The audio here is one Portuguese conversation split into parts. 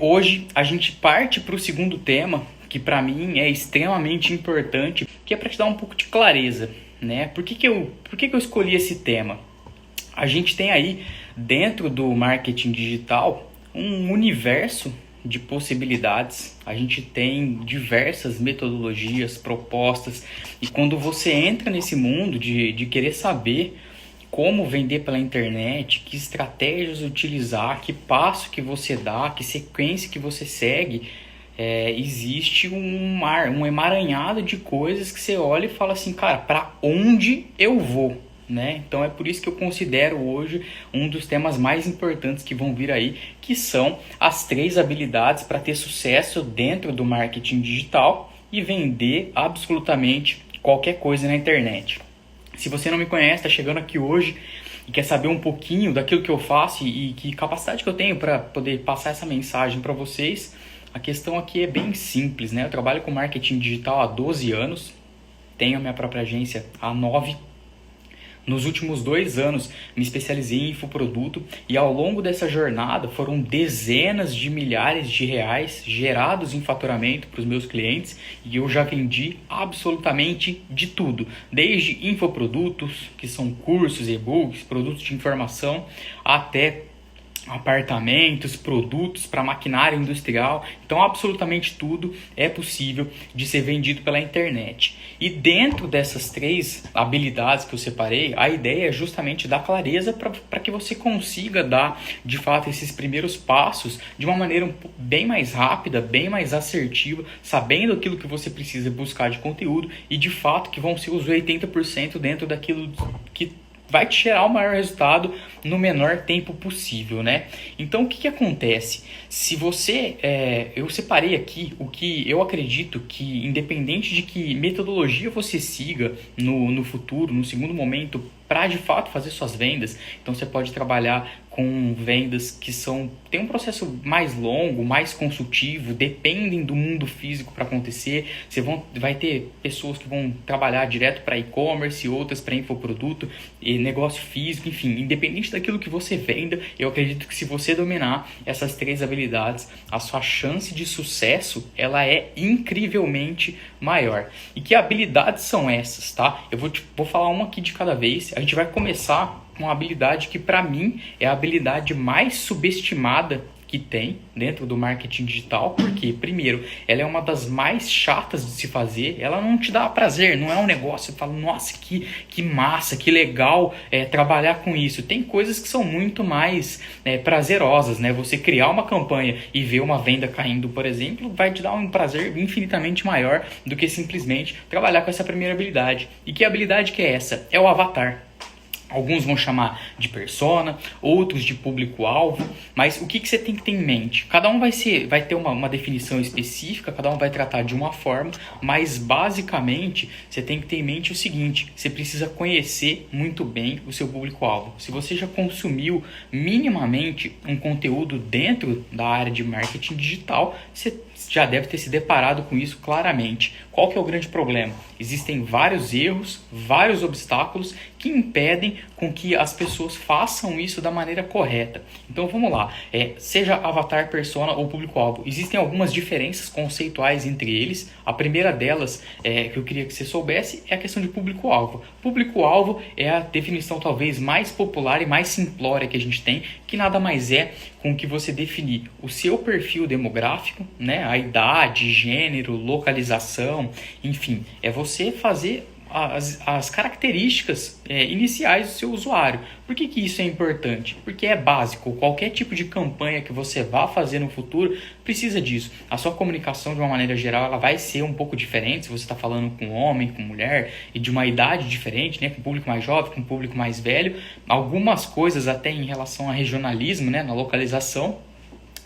Hoje a gente parte para o segundo tema, que para mim é extremamente importante, que é para te dar um pouco de clareza, né? Por que que eu escolhi esse tema? A gente tem aí dentro do marketing digital um universo de possibilidades. A gente tem diversas metodologias, propostas, e quando você entra nesse mundo de querer saber como vender pela internet, que estratégias utilizar, que passo que você dá, que sequência que você segue, existe um emaranhado de coisas que você olha e fala assim, cara, para onde eu vou? Né? Então é por isso que eu considero hoje um dos temas mais importantes que vão vir aí, que são as 3 habilidades para ter sucesso dentro do marketing digital e vender absolutamente qualquer coisa na internet. Se você não me conhece, está chegando aqui hoje e quer saber um pouquinho daquilo que eu faço e que capacidade que eu tenho para poder passar essa mensagem para vocês, a questão aqui é bem simples, né? Eu trabalho com marketing digital há 12 anos, tenho a minha própria agência há 9. Nos últimos 2 anos me especializei em infoproduto e ao longo dessa jornada foram dezenas de milhares de reais gerados em faturamento para os meus clientes e eu já vendi absolutamente de tudo, desde infoprodutos, que são cursos, e-books, produtos de informação, até apartamentos, produtos para maquinária industrial. Então absolutamente tudo é possível de ser vendido pela internet. E dentro dessas 3 habilidades que eu separei, a ideia é justamente dar clareza para que você consiga dar de fato esses primeiros passos de uma maneira bem mais rápida, bem mais assertiva, sabendo aquilo que você precisa buscar de conteúdo e de fato que vão ser os 80% dentro daquilo que vai te gerar o maior resultado no menor tempo possível, né? Então, o que acontece? Se você... eu separei aqui o que eu acredito que, independente de que metodologia você siga no futuro, no segundo momento, para de fato fazer suas vendas, então você pode trabalhar com vendas que tem um processo mais longo, mais consultivo, dependem do mundo físico para acontecer. Vai ter pessoas que vão trabalhar direto para e-commerce, outras para infoproduto, e negócio físico, enfim, independente daquilo que você venda, eu acredito que se você dominar essas 3 habilidades, a sua chance de sucesso ela é incrivelmente maior. E que habilidades são essas, tá? Eu vou falar uma aqui de cada vez. A gente vai começar com uma habilidade que para mim é a habilidade mais subestimada que tem dentro do marketing digital, porque, primeiro, ela é uma das mais chatas de se fazer, ela não te dá prazer, não é um negócio, você fala, nossa, que massa, que legal trabalhar com isso. Tem coisas que são muito mais prazerosas, né? Você criar uma campanha e ver uma venda caindo, por exemplo, vai te dar um prazer infinitamente maior do que simplesmente trabalhar com essa primeira habilidade. E que habilidade que é essa? É o avatar. Alguns vão chamar de persona, outros de público-alvo, mas o que você tem que ter em mente? Cada um vai ter uma definição específica, cada um vai tratar de uma forma, mas basicamente você tem que ter em mente o seguinte: você precisa conhecer muito bem o seu público-alvo. Se você já consumiu minimamente um conteúdo dentro da área de marketing digital, você já deve ter se deparado com isso claramente. Qual que é o grande problema? Existem vários erros, vários obstáculos que impedem com que as pessoas façam isso da maneira correta. Então vamos lá, seja avatar, persona ou público-alvo, existem algumas diferenças conceituais entre eles. A primeira delas que eu queria que você soubesse é a questão de público-alvo. Público-alvo é a definição talvez mais popular e mais simplória que a gente tem, que nada mais é com que você definir o seu perfil demográfico, né, a idade, gênero, localização, enfim, é você fazer as características iniciais do seu usuário. Por que isso é importante? Porque é básico. Qualquer tipo de campanha que você vá fazer no futuro precisa disso. A sua comunicação, de uma maneira geral, ela vai ser um pouco diferente se você está falando com homem, com mulher, e de uma idade diferente, né? Com um público mais jovem, com um público mais velho. Algumas coisas até em relação a regionalismo, né? Na localização.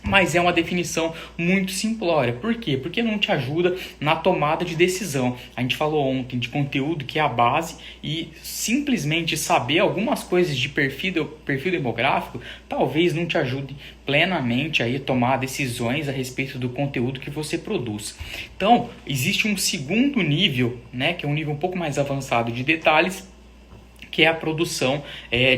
Mas é uma definição muito simplória. Por quê? Porque não te ajuda na tomada de decisão. A gente falou ontem de conteúdo que é a base e simplesmente saber algumas coisas de perfil demográfico talvez não te ajude plenamente aí a tomar decisões a respeito do conteúdo que você produz. Então, existe um segundo nível, né, que é um nível um pouco mais avançado de detalhes, que é a produção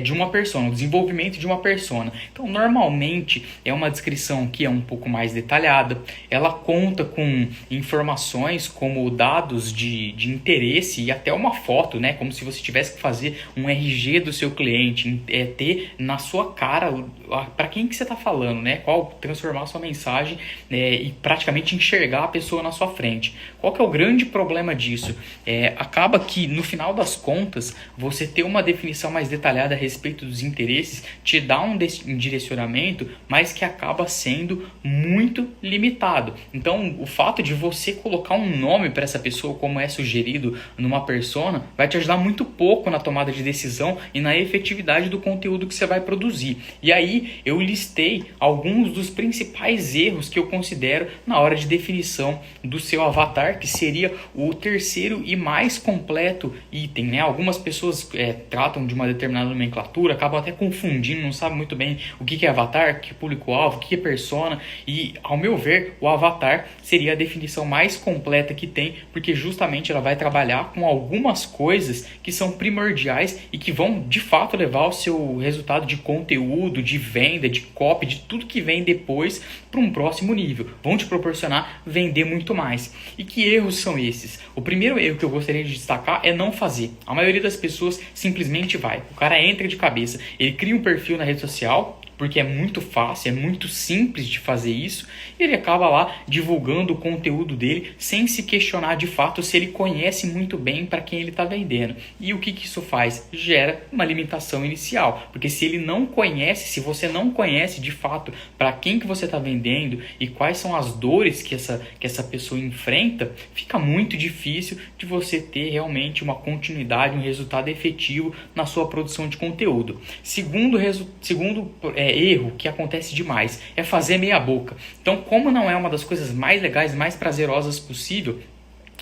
de uma persona, o desenvolvimento de uma persona. Então, normalmente, é uma descrição que é um pouco mais detalhada, ela conta com informações como dados de interesse e até uma foto, né? Como se você tivesse que fazer um RG do seu cliente, ter na sua cara para quem que você está falando, né? Transformar a sua mensagem e praticamente enxergar a pessoa na sua frente. Qual que é o grande problema disso? Acaba que, no final das contas, você ter uma definição mais detalhada a respeito dos interesses te dá um direcionamento, mas que acaba sendo muito limitado. Então, o fato de você colocar um nome para essa pessoa, como é sugerido numa persona, vai te ajudar muito pouco na tomada de decisão e na efetividade do conteúdo que você vai produzir. E aí, eu listei alguns dos principais erros que eu considero na hora de definição do seu avatar, que seria o terceiro e mais completo item, né? Algumas pessoas tratam de uma determinada nomenclatura, acabam até confundindo, não sabem muito bem o que é avatar, o que é público-alvo, o que é persona, e ao meu ver, o avatar seria a definição mais completa que tem, porque justamente ela vai trabalhar com algumas coisas que são primordiais e que vão de fato levar o seu resultado de conteúdo, de venda, de copy, de tudo que vem depois para um próximo nível, vão te proporcionar vender muito mais. E que erros são esses? O primeiro erro que eu gostaria de destacar é não fazer. A maioria das pessoas simplesmente vai. O cara entra de cabeça, ele cria um perfil na rede social, porque é muito fácil, é muito simples de fazer isso, e ele acaba lá divulgando o conteúdo dele sem se questionar de fato se ele conhece muito bem para quem ele está vendendo. E o que isso faz? Gera uma limitação inicial, porque se ele não conhece, se você não conhece de fato para quem que você está vendendo e quais são as dores que essa pessoa enfrenta, fica muito difícil de você ter realmente uma continuidade, um resultado efetivo na sua produção de conteúdo. Segundo erro que acontece demais é fazer meia boca. Então, como não é uma das coisas mais legais, mais prazerosas possível,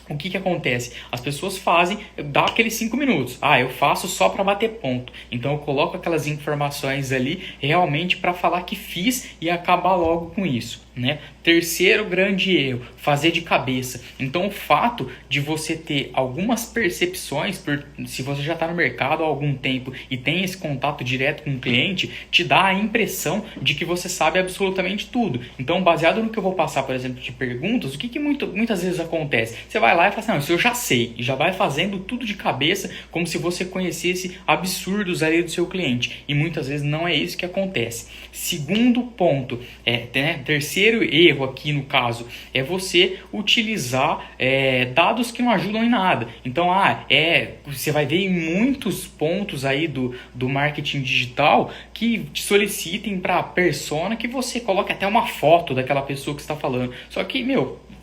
o que acontece? As pessoas fazem, dá aqueles 5 minutos. Eu faço só para bater ponto. Então eu coloco aquelas informações ali realmente para falar que fiz e acabar logo com isso, né? Terceiro grande erro, fazer de cabeça. Então o fato de você ter algumas percepções, se você já está no mercado há algum tempo e tem esse contato direto com o cliente, te dá a impressão de que você sabe absolutamente tudo. Então, baseado no que eu vou passar, por exemplo, de perguntas, o que muitas vezes acontece? Você vai lá e fala assim, não, isso eu já sei, e já vai fazendo tudo de cabeça, como se você conhecesse absurdos ali do seu cliente, e muitas vezes não é isso que acontece. Segundo ponto, terceiro erro aqui no caso, é você utilizar dados que não ajudam em nada. Então, você vai ver em muitos pontos aí do marketing digital que te solicitem para a persona que você coloque até uma foto daquela pessoa que está falando. Só que,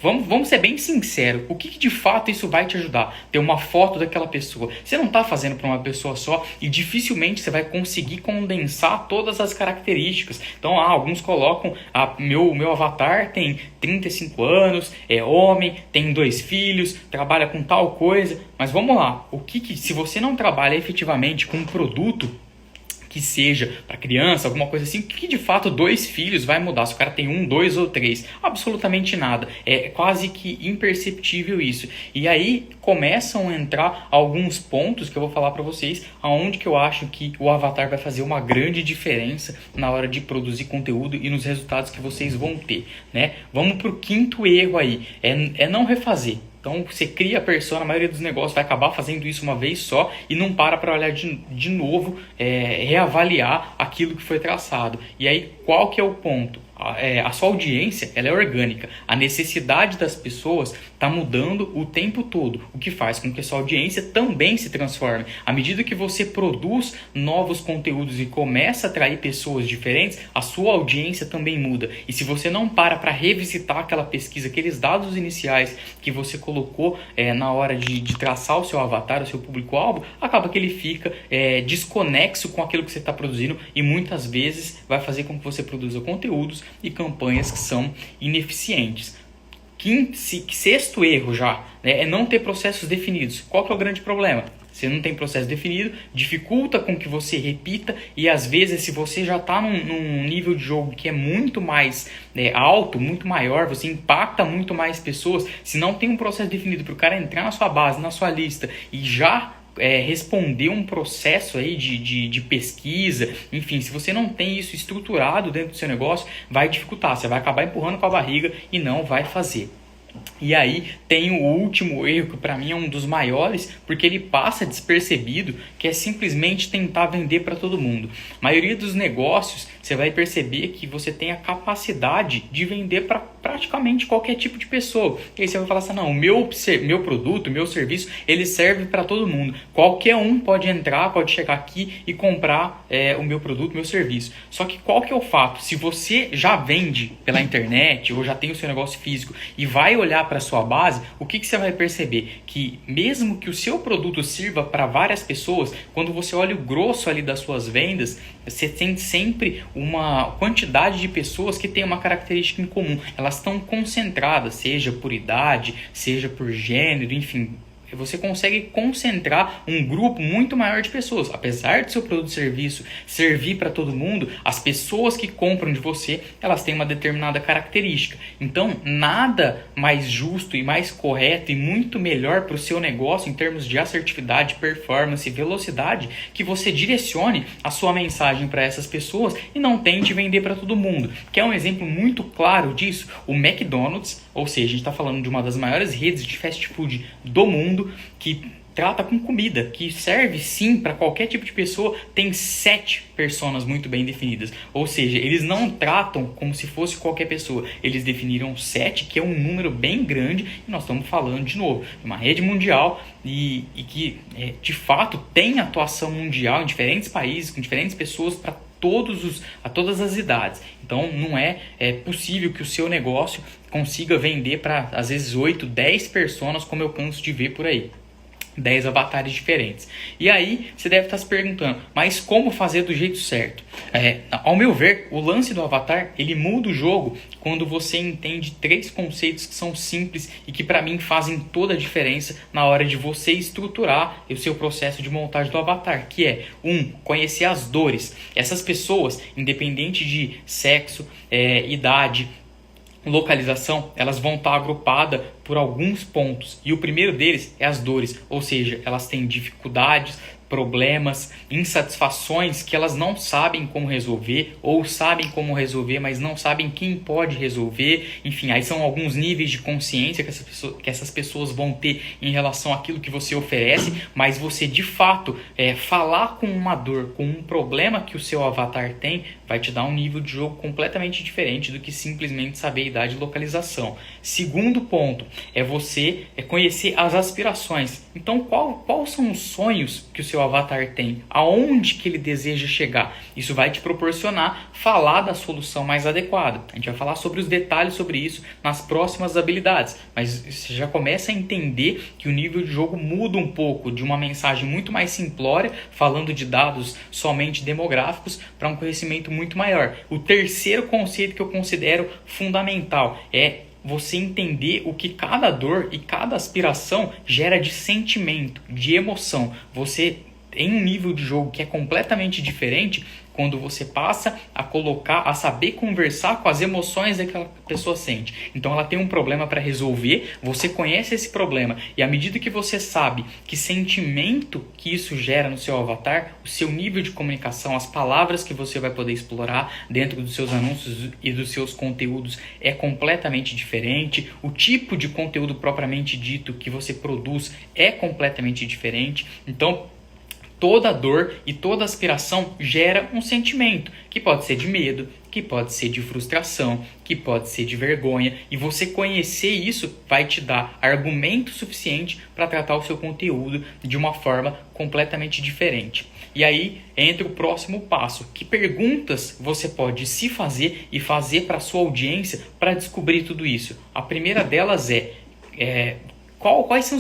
vamos ser bem sinceros, o que de fato isso vai te ajudar? Ter uma foto daquela pessoa. Você não está fazendo para uma pessoa só e dificilmente você vai conseguir condensar todas as características. Então, alguns colocam, meu avatar tem 35 anos, é homem, tem 2 filhos, trabalha com tal coisa. Mas vamos lá, se você não trabalha efetivamente com um produto que seja para criança, alguma coisa assim, que de fato 2 filhos vai mudar? Se o cara tem 1, 2 ou 3, absolutamente nada. É quase que imperceptível isso. E aí começam a entrar alguns pontos que eu vou falar para vocês, aonde que eu acho que o avatar vai fazer uma grande diferença na hora de produzir conteúdo e nos resultados que vocês vão ter, né? Vamos pro quinto erro aí, é não refazer. Então, você cria a persona, a maioria dos negócios vai acabar fazendo isso uma vez só e não para olhar de novo, reavaliar aquilo que foi traçado. E aí, qual que é o ponto? A sua audiência ela é orgânica. A necessidade das pessoas está mudando o tempo todo, o que faz com que a sua audiência também se transforme. À medida que você produz novos conteúdos e começa a atrair pessoas diferentes, a sua audiência também muda. E se você não para revisitar aquela pesquisa, aqueles dados iniciais que você colocou na hora de traçar o seu avatar, o seu público-alvo, acaba que ele fica desconexo com aquilo que você está produzindo e muitas vezes vai fazer com que você produza conteúdos e campanhas que são ineficientes. Sexto erro já, é não ter processos definidos. Qual que é o grande problema? Você não tem processo definido, dificulta com que você repita e às vezes se você já está num nível de jogo que é muito mais alto, muito maior, você impacta muito mais pessoas, se não tem um processo definido para o cara entrar na sua base, na sua lista e já responder um processo aí de pesquisa, enfim, se você não tem isso estruturado dentro do seu negócio, vai dificultar, você vai acabar empurrando com a barriga e não vai fazer. E aí tem o último erro, que para mim é um dos maiores, porque ele passa despercebido, que é simplesmente tentar vender para todo mundo. A maioria dos negócios, você vai perceber que você tem a capacidade de vender para praticamente qualquer tipo de pessoa. E aí você vai falar assim, não, o meu produto, o meu serviço, ele serve para todo mundo. Qualquer um pode entrar, pode chegar aqui e comprar o meu produto, o meu serviço. Só que qual que é o fato? Se você já vende pela internet ou já tem o seu negócio físico e vai olhar para a sua base, o que você vai perceber? Que mesmo que o seu produto sirva para várias pessoas, quando você olha o grosso ali das suas vendas, você tem sempre uma quantidade de pessoas que tem uma característica em comum. Elas estão concentradas, seja por idade, seja por gênero, enfim. Você consegue concentrar um grupo muito maior de pessoas. Apesar do seu produto e serviço servir para todo mundo, as pessoas que compram de você, elas têm uma determinada característica. Então, nada mais justo e mais correto e muito melhor para o seu negócio em termos de assertividade, performance e velocidade, que você direcione a sua mensagem para essas pessoas e não tente vender para todo mundo. Que é um exemplo muito claro disso, o McDonald's, ou seja, a gente está falando de uma das maiores redes de fast food do mundo, que trata com comida, que serve sim para qualquer tipo de pessoa, tem 7 personas muito bem definidas. Ou seja, eles não tratam como se fosse qualquer pessoa. Eles definiram 7, que é um número bem grande, e nós estamos falando de novo de uma rede mundial e que de fato tem atuação mundial em diferentes países, com diferentes pessoas para todas as idades. Então não é possível que o seu negócio consiga vender para às vezes 8, 10 pessoas, como eu canso de ver por aí. 10 avatares diferentes. E aí você deve estar se perguntando, mas como fazer do jeito certo? Ao meu ver, o lance do avatar, ele muda o jogo quando você entende 3 conceitos que são simples e que para mim fazem toda a diferença na hora de você estruturar o seu processo de montagem do avatar, que é 1. Conhecer as dores. Essas pessoas, independente de sexo, idade, localização, elas vão estar agrupadas por alguns pontos, e o primeiro deles é as dores, ou seja, elas têm dificuldades, problemas, insatisfações que elas não sabem como resolver, ou sabem como resolver, mas não sabem quem pode resolver. Enfim, aí são alguns níveis de consciência que essas pessoas vão ter em relação àquilo que você oferece, mas você de fato falar com uma dor, com um problema que o seu avatar tem, vai te dar um nível de jogo completamente diferente do que simplesmente saber idade e localização. Segundo ponto é você conhecer as aspirações. Então, quais são os sonhos que o seu avatar tem? Aonde que ele deseja chegar? Isso vai te proporcionar falar da solução mais adequada. A gente vai falar sobre os detalhes sobre isso nas próximas habilidades, mas você já começa a entender que o nível de jogo muda um pouco de uma mensagem muito mais simplória, falando de dados somente demográficos, para um conhecimento muito maior. O terceiro conceito que eu considero fundamental é você entender o que cada dor e cada aspiração gera de sentimento, de emoção. Você tem um nível de jogo que é completamente diferente quando você passa a saber conversar com as emoções daquela pessoa sente. Então ela tem um problema para resolver, você conhece esse problema, e à medida que você sabe que sentimento que isso gera no seu avatar, o seu nível de comunicação, as palavras que você vai poder explorar dentro dos seus anúncios e dos seus conteúdos é completamente diferente, o tipo de conteúdo propriamente dito que você produz é completamente diferente. Então, toda dor e toda aspiração gera um sentimento, que pode ser de medo, que pode ser de frustração, que pode ser de vergonha, e você conhecer isso vai te dar argumento suficiente para tratar o seu conteúdo de uma forma completamente diferente. E aí entra o próximo passo, que perguntas você pode se fazer e fazer para a sua audiência para descobrir tudo isso. A primeira delas quais são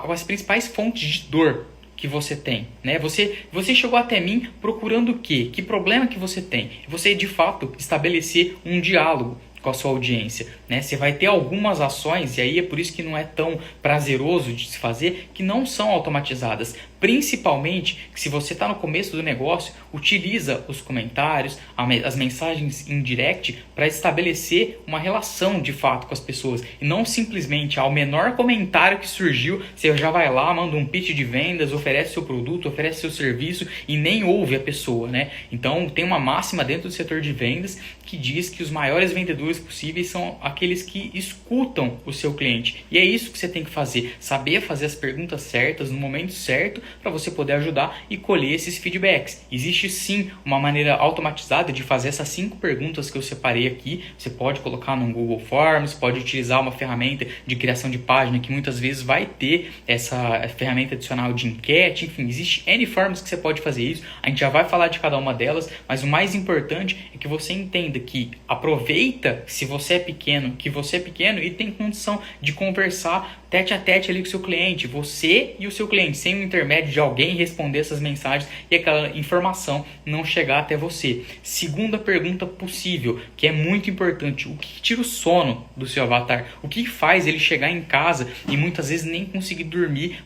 as principais fontes de dor que você tem, né? Você chegou até mim procurando o quê? Que problema que você tem? Você, de fato, estabelecer um diálogo com a sua audiência, né? Você vai ter algumas ações, e aí é por isso que não é tão prazeroso de se fazer, que não são automatizadas. Principalmente que se você está no começo do negócio, utiliza os comentários, as mensagens em direct para estabelecer uma relação de fato com as pessoas. E não simplesmente ao menor comentário que surgiu, você já vai lá, manda um pitch de vendas, oferece seu produto, oferece seu serviço e nem ouve a pessoa, né? Então tem uma máxima dentro do setor de vendas que diz que os maiores vendedores possíveis são aqueles que escutam o seu cliente. E é isso que você tem que fazer, saber fazer as perguntas certas no momento certo para você poder ajudar e colher esses feedbacks. Existe sim uma maneira automatizada de fazer essas 5 perguntas que eu separei aqui. Você pode colocar no Google Forms, pode utilizar uma ferramenta de criação de página que muitas vezes vai ter essa ferramenta adicional de enquete. Enfim, existe N formas que você pode fazer isso. A gente já vai falar de cada uma delas, mas o mais importante é que você entenda que aproveita se você é pequeno, que você é pequeno e tem condição de conversar tete a tete ali com o seu cliente, você e o seu cliente, sem o intermédio de alguém responder essas mensagens e aquela informação não chegar até você. Segunda pergunta possível, que é muito importante: o que tira o sono do seu avatar? O que faz ele chegar em casa e muitas vezes nem conseguir dormir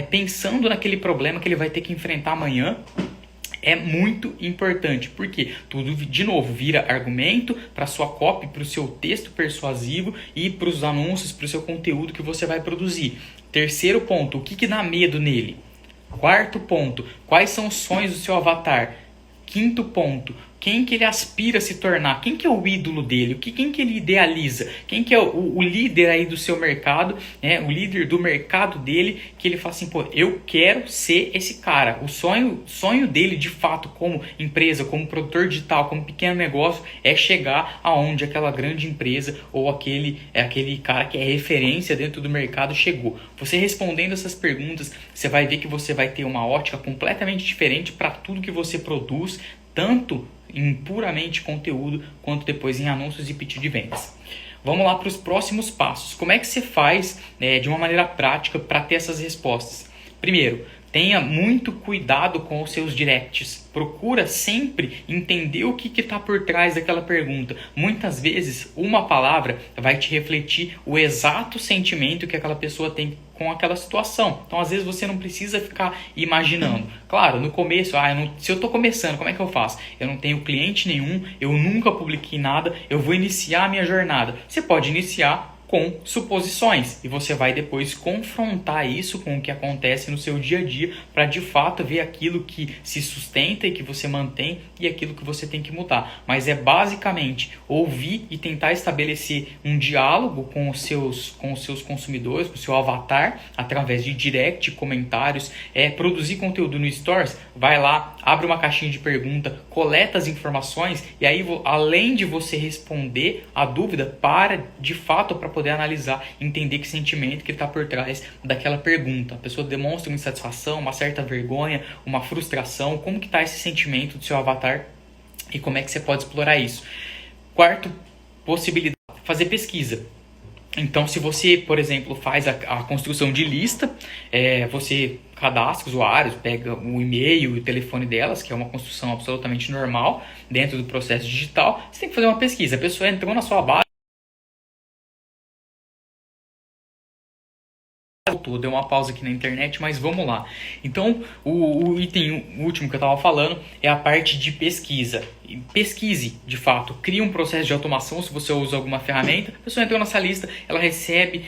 pensando naquele problema que ele vai ter que enfrentar amanhã? É muito importante, porque tudo, de novo, vira argumento para sua copy, para o seu texto persuasivo e para os anúncios, para o seu conteúdo que você vai produzir. Terceiro ponto, o que dá medo nele? Quarto ponto, quais são os sonhos do seu avatar? Quinto ponto, quem que ele aspira a se tornar? Quem que é o ídolo dele? Quem que ele idealiza? Quem que é o líder aí do seu mercado, né? O líder do mercado dele, que ele fala assim, pô, eu quero ser esse cara. O sonho dele, de fato, como empresa, como produtor digital, como pequeno negócio, é chegar aonde aquela grande empresa ou aquele cara que é referência dentro do mercado chegou. Você respondendo essas perguntas, você vai ver que você vai ter uma ótica completamente diferente para tudo que você produz, tanto em puramente conteúdo, quanto depois em anúncios e pitch de vendas. Vamos lá para os próximos passos. Como é que você faz de uma maneira prática para ter essas respostas? Primeiro, tenha muito cuidado com os seus directs. Procura sempre entender o que está por trás daquela pergunta. Muitas vezes, uma palavra vai te refletir o exato sentimento que aquela pessoa tem com aquela situação. Então, às vezes, você não precisa ficar imaginando. Claro, no começo, se eu estou começando, como é que eu faço? Eu não tenho cliente nenhum, eu nunca publiquei nada, eu vou iniciar a minha jornada. Você pode iniciar com suposições e você vai depois confrontar isso com o que acontece no seu dia a dia para de fato ver aquilo que se sustenta e que você mantém e aquilo que você tem que mudar. Mas é basicamente ouvir e tentar estabelecer um diálogo com os seus consumidores, com o seu avatar, através de direct, comentários, produzir conteúdo no Stories, vai lá, abre uma caixinha de pergunta, coleta as informações e aí, além de você responder a dúvida, para de fato para poder analisar, entender que sentimento que está por trás daquela pergunta. A pessoa demonstra uma insatisfação, uma certa vergonha, uma frustração. Como que está esse sentimento do seu avatar e como é que você pode explorar isso? Quarto possibilidade, fazer pesquisa. Então, se você, por exemplo, faz a construção de lista, você cadastra usuários, pega o e-mail e o telefone delas, que é uma construção absolutamente normal dentro do processo digital, você tem que fazer uma pesquisa. A pessoa entrou na sua base, deu uma pausa aqui na internet, mas vamos lá. Então, o item último que eu estava falando é a parte de pesquisa. Pesquise, de fato, crie um processo de automação se você usa alguma ferramenta. A pessoa entrou nessa lista, ela recebe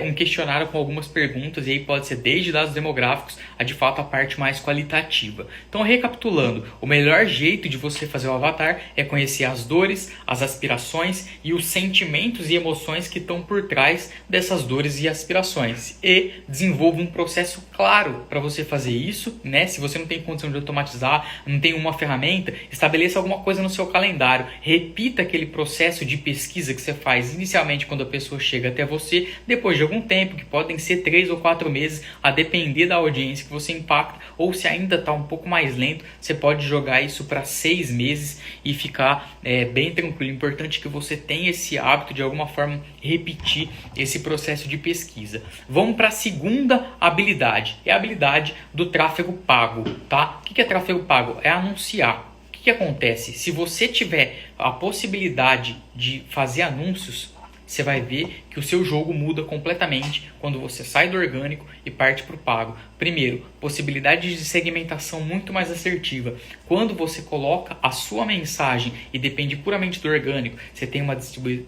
um questionário com algumas perguntas, e aí pode ser desde dados demográficos a de fato a parte mais qualitativa. Então, recapitulando, o melhor jeito de você fazer o avatar é conhecer as dores, as aspirações e os sentimentos e emoções que estão por trás dessas dores e aspirações, e desenvolva um processo claro para você fazer isso, né? Se você não tem condição de automatizar, não tem uma ferramenta, estabeleça alguma coisa no seu calendário, repita aquele processo de pesquisa que você faz inicialmente quando a pessoa chega até você, depois de algum tempo, que podem ser 3 ou 4 meses, a depender da audiência que você impacta, ou se ainda está um pouco mais lento, você pode jogar isso para 6 meses e ficar bem tranquilo. Importante que você tenha esse hábito de alguma forma repetir esse processo de pesquisa. Vamos para a segunda habilidade, é a habilidade do tráfego pago, tá? O que é tráfego pago? É anunciar. O que acontece? Se você tiver a possibilidade de fazer anúncios, você vai ver que o seu jogo muda completamente quando você sai do orgânico e parte para o pago. Primeiro, possibilidade de segmentação muito mais assertiva. Quando você coloca a sua mensagem e depende puramente do orgânico, você tem uma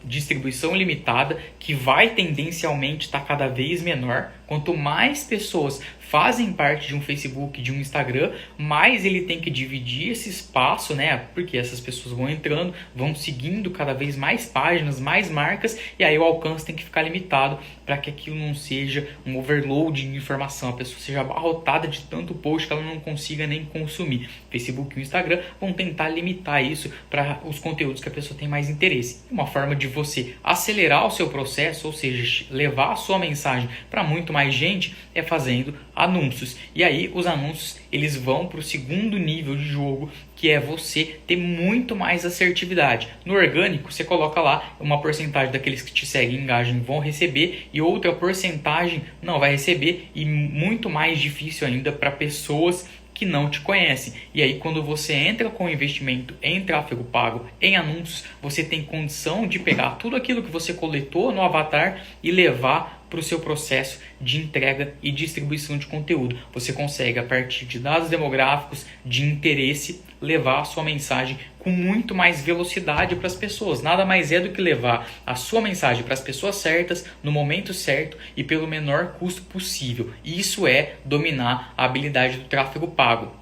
distribuição limitada que vai tendencialmente estar cada vez menor. Quanto mais pessoas fazem parte de um Facebook, de um Instagram, mais ele tem que dividir esse espaço, né? Porque essas pessoas vão entrando, vão seguindo cada vez mais páginas, mais marcas, e aí o alcance tem que ficar limitado para que aquilo não seja um overload de informação, a pessoa seja abarrotada de tanto post que ela não consiga nem consumir. Facebook e o Instagram vão tentar limitar isso para os conteúdos que a pessoa tem mais interesse. Uma forma de você acelerar o seu processo, ou seja, levar a sua mensagem para muito mais gente, é fazendo anúncios. E aí os anúncios eles vão para o segundo nível de jogo, que é você ter muito mais assertividade. No orgânico, você coloca lá uma porcentagem daqueles que te seguem e engajam vão receber e outra porcentagem não vai receber, e muito mais difícil ainda para pessoas que não te conhecem. E aí quando você entra com investimento em tráfego pago, em anúncios, você tem condição de pegar tudo aquilo que você coletou no avatar e levar para o seu processo de entrega e distribuição de conteúdo. Você consegue, a partir de dados demográficos, de interesse, levar a sua mensagem com muito mais velocidade para as pessoas. Nada mais é do que levar a sua mensagem para as pessoas certas, no momento certo e pelo menor custo possível. Isso é dominar a habilidade do tráfego pago.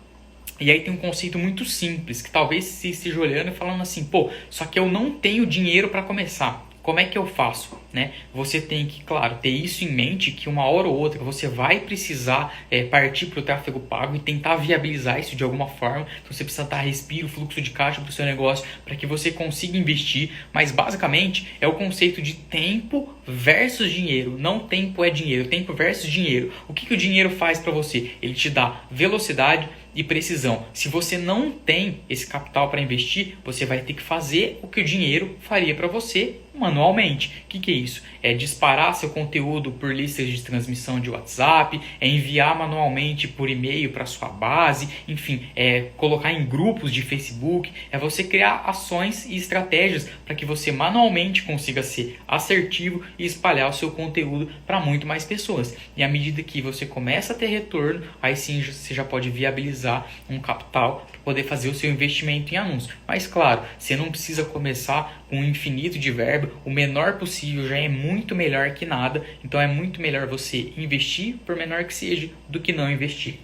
E aí tem um conceito muito simples, que talvez você esteja olhando e falando assim, pô, só que eu não tenho dinheiro para começar. Como é que eu faço? Né? Você tem que, claro, ter isso em mente, que uma hora ou outra você vai precisar partir para o tráfego pago e tentar viabilizar isso de alguma forma. Então você precisa dar respiro, fluxo de caixa para o seu negócio para que você consiga investir. Mas basicamente é o conceito de tempo versus dinheiro. Não tempo é dinheiro, tempo versus dinheiro. O que o dinheiro faz para você? Ele te dá velocidade e precisão. Se você não tem esse capital para investir, você vai ter que fazer o que o dinheiro faria para você manualmente. O que é isso? É disparar seu conteúdo por listas de transmissão de WhatsApp, é enviar manualmente por e-mail para sua base, enfim, é colocar em grupos de Facebook, é você criar ações e estratégias para que você manualmente consiga ser assertivo e espalhar o seu conteúdo para muito mais pessoas. E à medida que você começa a ter retorno, aí sim você já pode viabilizar um capital para poder fazer o seu investimento em anúncios. Mas claro, você não precisa começar com um infinito de verba, o menor possível já é muito melhor que nada, então é muito melhor você investir, por menor que seja, do que não investir.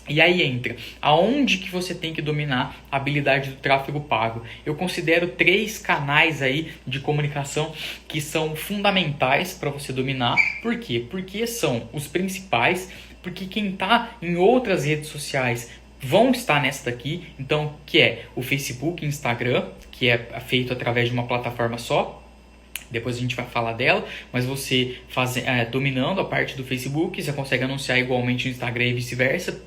E aí entra, aonde que você tem que dominar a habilidade do tráfego pago? Eu considero 3 canais aí de comunicação que são fundamentais para você dominar. Por quê? Porque são os principais, porque quem está em outras redes sociais vão estar nessa daqui, então, que é o Facebook e Instagram, que é feito através de uma plataforma só. Depois a gente vai falar dela, mas você dominando a parte do Facebook, você consegue anunciar igualmente no Instagram e vice-versa.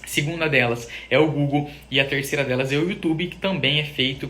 A segunda delas é o Google e a terceira delas é o YouTube, que também é feito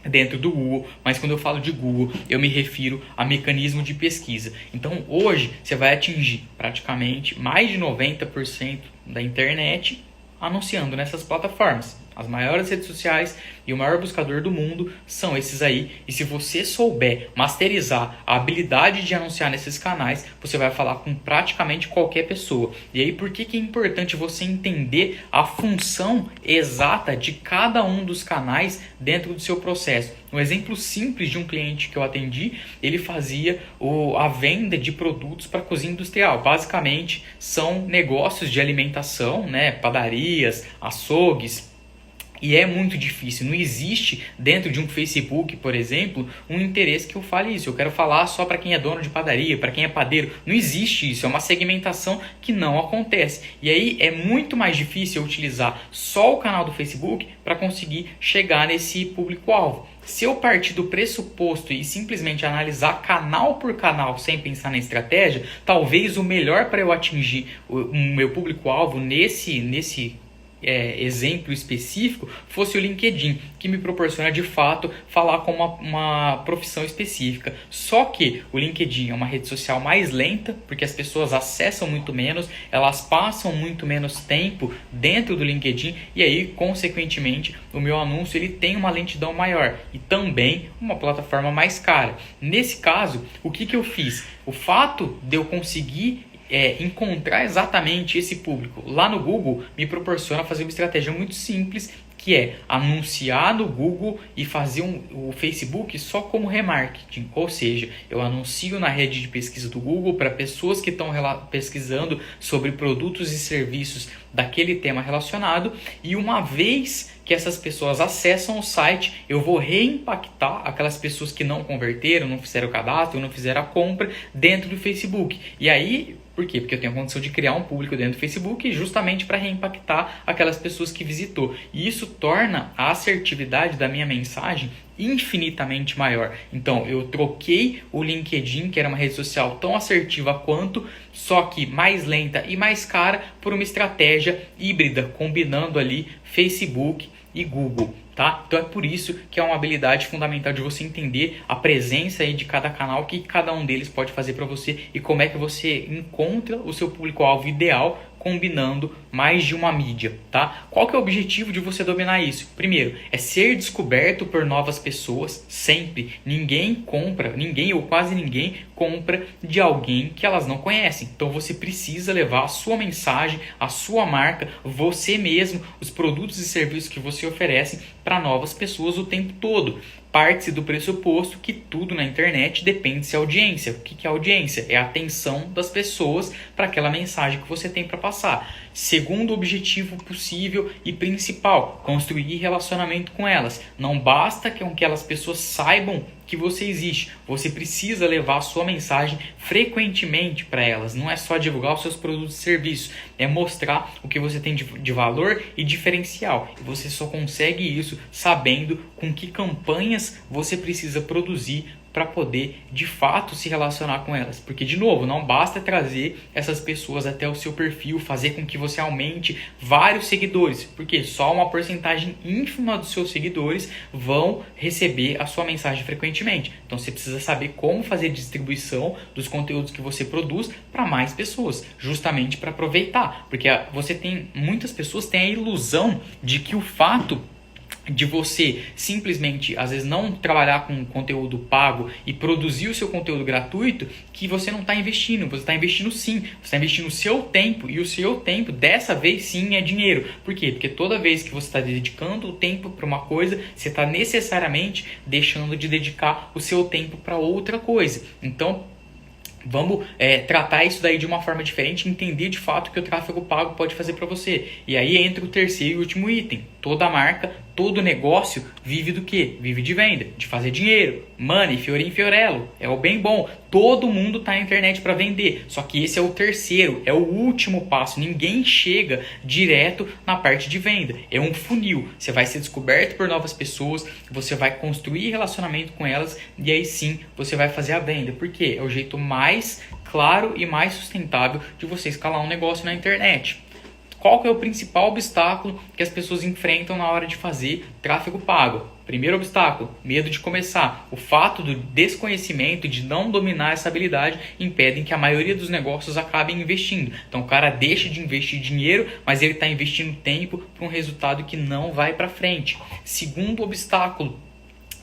dentro do Google, mas quando eu falo de Google, eu me refiro a mecanismo de pesquisa. Então hoje você vai atingir praticamente mais de 90% da internet anunciando nessas plataformas. As maiores redes sociais e o maior buscador do mundo são esses aí. E se você souber masterizar a habilidade de anunciar nesses canais, você vai falar com praticamente qualquer pessoa. E aí por que é importante você entender a função exata de cada um dos canais dentro do seu processo? Um exemplo simples de um cliente que eu atendi, ele fazia a venda de produtos para cozinha industrial. Basicamente são negócios de alimentação, né? Padarias, açougues. E é muito difícil, não existe dentro de um Facebook, por exemplo, um interesse que eu fale isso. Eu quero falar só para quem é dono de padaria, para quem é padeiro. Não existe isso, é uma segmentação que não acontece. E aí é muito mais difícil eu utilizar só o canal do Facebook para conseguir chegar nesse público-alvo. Se eu partir do pressuposto e simplesmente analisar canal por canal sem pensar na estratégia, talvez o melhor para eu atingir o meu público-alvo nesse exemplo específico fosse o LinkedIn, que me proporciona de fato falar com uma profissão específica. Só que o LinkedIn é uma rede social mais lenta, porque as pessoas acessam muito menos, elas passam muito menos tempo dentro do LinkedIn e aí, consequentemente, o meu anúncio ele tem uma lentidão maior e também uma plataforma mais cara. Nesse caso, o que eu fiz? O fato de eu conseguir encontrar exatamente esse público lá no Google me proporciona fazer uma estratégia muito simples, que é anunciar no Google e fazer o Facebook só como remarketing. Ou seja, eu anuncio na rede de pesquisa do Google para pessoas que estão pesquisando sobre produtos e serviços daquele tema relacionado, e uma vez que essas pessoas acessam o site, eu vou reimpactar aquelas pessoas que não converteram, não fizeram o cadastro, não fizeram a compra dentro do Facebook. E aí, por quê? Porque eu tenho a condição de criar um público dentro do Facebook justamente para reimpactar aquelas pessoas que visitou. E isso torna a assertividade da minha mensagem infinitamente maior. Então, eu troquei o LinkedIn, que era uma rede social tão assertiva quanto, só que mais lenta e mais cara, por uma estratégia híbrida, combinando ali Facebook e Google. Tá? Então é por isso que é uma habilidade fundamental de você entender a presença aí de cada canal, o que cada um deles pode fazer para você e como é que você encontra o seu público-alvo ideal combinando mais de uma mídia, tá? Qual que é o objetivo de você dominar isso? Primeiro, é ser descoberto por novas pessoas, sempre. Ninguém ou quase ninguém compra de alguém que elas não conhecem. Então você precisa levar a sua mensagem, a sua marca, você mesmo, os produtos e serviços que você oferece para novas pessoas o tempo todo. Parte-se do pressuposto que tudo na internet depende de audiência. O que é audiência? É a atenção das pessoas para aquela mensagem que você tem para passar. Segundo objetivo possível e principal, construir relacionamento com elas. Não basta que aquelas pessoas saibam que você existe. Você precisa levar a sua mensagem frequentemente para elas. Não é só divulgar os seus produtos e serviços. É mostrar o que você tem de valor e diferencial. E você só consegue isso sabendo com que campanhas você precisa produzir para poder de fato se relacionar com elas. Porque, de novo, não basta trazer essas pessoas até o seu perfil, fazer com que você aumente vários seguidores, porque só uma porcentagem ínfima dos seus seguidores vão receber a sua mensagem frequentemente. Então você precisa saber como fazer distribuição dos conteúdos que você produz para mais pessoas, justamente para aproveitar, porque muitas pessoas têm a ilusão de que o fato de você simplesmente, às vezes, não trabalhar com conteúdo pago e produzir o seu conteúdo gratuito, que você não está investindo. Você está investindo sim. Você está investindo o seu tempo, e o seu tempo, dessa vez sim, é dinheiro. Por quê? Porque toda vez que você está dedicando o tempo para uma coisa, você está necessariamente deixando de dedicar o seu tempo para outra coisa. Então, vamos tratar isso daí de uma forma diferente e entender de fato o que o tráfego pago pode fazer para você. E aí entra o terceiro e último item. Toda marca, todo negócio vive do quê? Vive de venda, de fazer dinheiro. Money, fiorim fiorello, é o bem bom. Todo mundo está na internet para vender. Só que esse é o terceiro, é o último passo. Ninguém chega direto na parte de venda. É um funil. Você vai ser descoberto por novas pessoas, você vai construir relacionamento com elas e aí sim você vai fazer a venda. Por quê? É o jeito mais claro e mais sustentável de você escalar um negócio na internet. Qual que é o principal obstáculo que as pessoas enfrentam na hora de fazer tráfego pago? Primeiro obstáculo, medo de começar. O fato do desconhecimento, de não dominar essa habilidade, impedem que a maioria dos negócios acabem investindo. Então o cara deixa de investir dinheiro, mas ele está investindo tempo para um resultado que não vai para frente. Segundo obstáculo,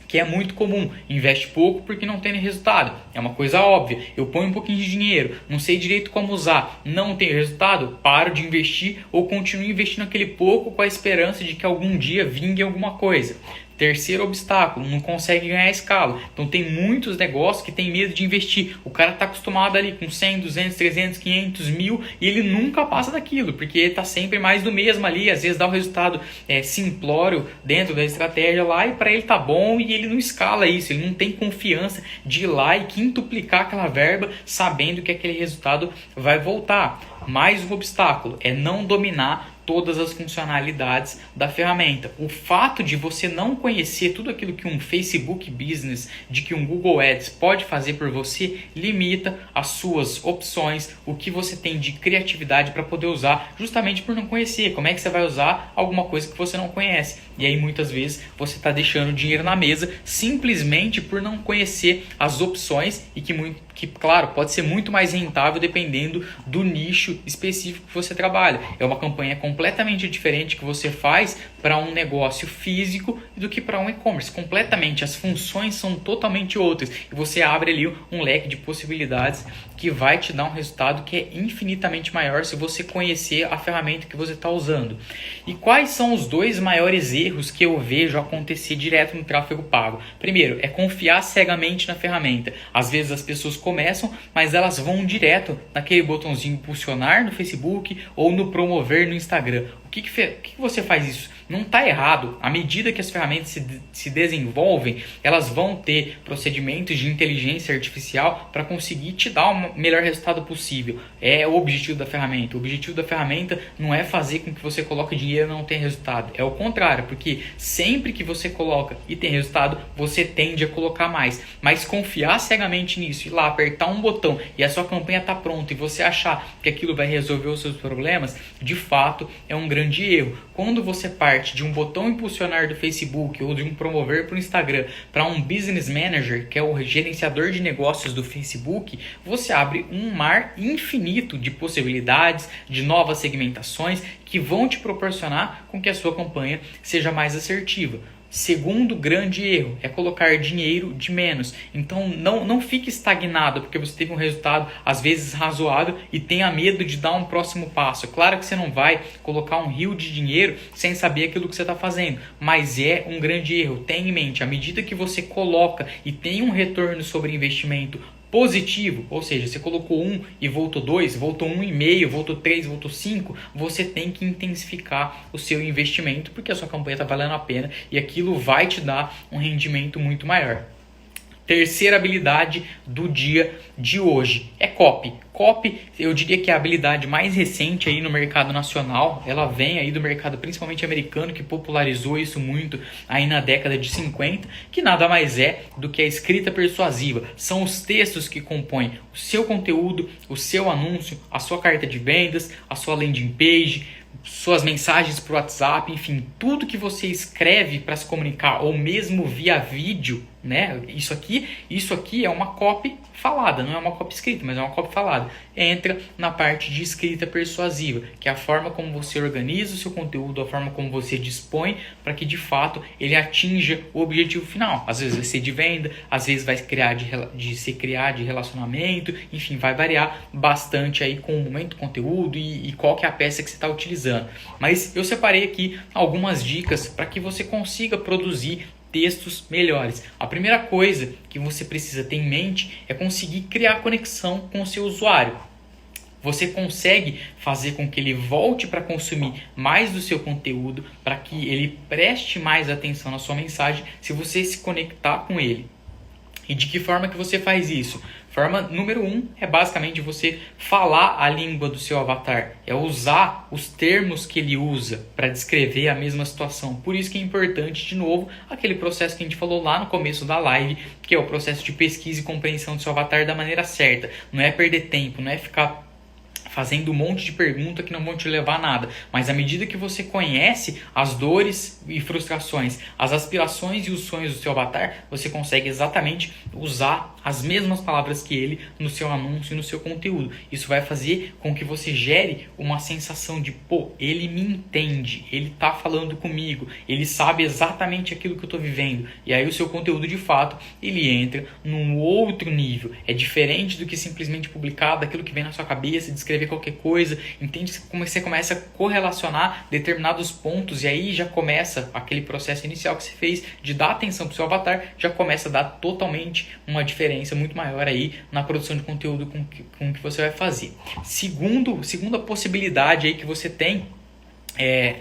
que é muito comum, investe pouco porque não tem resultado. É uma coisa óbvia. Eu ponho um pouquinho de dinheiro, não sei direito como usar, não tenho resultado, paro de investir ou continuo investindo aquele pouco com a esperança de que algum dia vingue alguma coisa. Terceiro obstáculo, não consegue ganhar escala. Então tem muitos negócios que tem medo de investir. O cara está acostumado ali com 100, 200, 300, 500, 1000 e ele nunca passa daquilo, porque está sempre mais do mesmo ali. Às vezes dá um resultado simplório dentro da estratégia lá e para ele tá bom e ele não escala isso. Ele não tem confiança de ir lá e quintuplicar aquela verba sabendo que aquele resultado vai voltar. Mais um obstáculo é não dominar todas as funcionalidades da ferramenta. O fato de você não conhecer tudo aquilo que um Facebook Business, de que um Google Ads pode fazer por você, limita as suas opções, o que você tem de criatividade para poder usar, justamente por não conhecer. Como é que você vai usar alguma coisa que você não conhece? E aí muitas vezes você está deixando dinheiro na mesa simplesmente por não conhecer as opções e que, claro, pode ser muito mais rentável dependendo do nicho específico que você trabalha. É uma campanha completamente diferente que você faz para um negócio físico do que para um e-commerce. Completamente, as funções são totalmente outras e você abre ali um leque de possibilidades que vai te dar um resultado que é infinitamente maior se você conhecer a ferramenta que você está usando. E quais são os dois maiores erros que eu vejo acontecer direto no tráfego pago? Primeiro, é confiar cegamente na ferramenta. Às vezes as pessoas começam, mas elas vão direto naquele botãozinho impulsionar no Facebook ou no promover no Instagram. O que você faz isso? Não está errado. À medida que as ferramentas se desenvolvem, elas vão ter procedimentos de inteligência artificial para conseguir te dar o melhor resultado possível. É o objetivo da ferramenta. O objetivo da ferramenta não é fazer com que você coloque dinheiro e não tenha resultado. É o contrário, porque sempre que você coloca e tem resultado, você tende a colocar mais. Mas confiar cegamente nisso, ir lá, apertar um botão e a sua campanha está pronta e você achar que aquilo vai resolver os seus problemas, de fato é um grande erro. Quando você parte de um botão impulsionar do Facebook ou de um promover para o Instagram para um Business Manager, que é o gerenciador de negócios do Facebook, você abre um mar infinito de possibilidades, de novas segmentações que vão te proporcionar com que a sua campanha seja mais assertiva. Segundo grande erro é colocar dinheiro de menos. Então não fique estagnado porque você teve um resultado às vezes razoável e tenha medo de dar um próximo passo. É claro que você não vai colocar um rio de dinheiro sem saber aquilo que você está fazendo, mas é um grande erro. Tenha em mente, à medida que você coloca e tem um retorno sobre investimento positivo, ou seja, você colocou 1 e voltou 2, voltou 1,5, voltou 3, voltou 5, você tem que intensificar o seu investimento porque a sua campanha está valendo a pena e aquilo vai te dar um rendimento muito maior. Terceira habilidade do dia de hoje é copy. Copy, eu diria que é a habilidade mais recente aí no mercado nacional. Ela vem aí do mercado principalmente americano, que popularizou isso muito aí na década de 50, que nada mais é do que a escrita persuasiva. São os textos que compõem o seu conteúdo, o seu anúncio, a sua carta de vendas, a sua landing page, suas mensagens para o WhatsApp, enfim, tudo que você escreve para se comunicar ou mesmo via vídeo, né? Isso aqui é uma copy falada, não é uma copy escrita, mas é uma copy falada. Entra na parte de escrita persuasiva, que é a forma como você organiza o seu conteúdo, a forma como você dispõe para que de fato ele atinja o objetivo final. Às vezes vai ser de venda, às vezes vai criar de relacionamento, enfim, vai variar bastante aí com o momento do conteúdo e qual que é a peça que você está utilizando. Mas eu separei aqui algumas dicas para que você consiga produzir textos melhores. A primeira coisa que você precisa ter em mente é conseguir criar conexão com o seu usuário. Você consegue fazer com que ele volte para consumir mais do seu conteúdo, para que ele preste mais atenção na sua mensagem, se você se conectar com ele. E de que forma que você faz isso? Forma número 1 é basicamente você falar a língua do seu avatar, é usar os termos que ele usa para descrever a mesma situação. Por isso que é importante, de novo, aquele processo que a gente falou lá no começo da live, que é o processo de pesquisa e compreensão do seu avatar da maneira certa. Não é perder tempo, não é ficar fazendo um monte de perguntas que não vão te levar a nada. Mas à medida que você conhece as dores e frustrações, as aspirações e os sonhos do seu avatar, você consegue exatamente usar as mesmas palavras que ele no seu anúncio e no seu conteúdo. Isso vai fazer com que você gere uma sensação de, pô, ele me entende, ele está falando comigo, ele sabe exatamente aquilo que eu estou vivendo. E aí o seu conteúdo, de fato, ele entra num outro nível. É diferente do que simplesmente publicar daquilo que vem na sua cabeça, descrever qualquer coisa. Entende como você começa a correlacionar determinados pontos e aí já começa aquele processo inicial que você fez de dar atenção para o seu avatar, já começa a dar totalmente uma diferença muito maior aí na produção de conteúdo com que você vai fazer. Segunda possibilidade aí que você tem,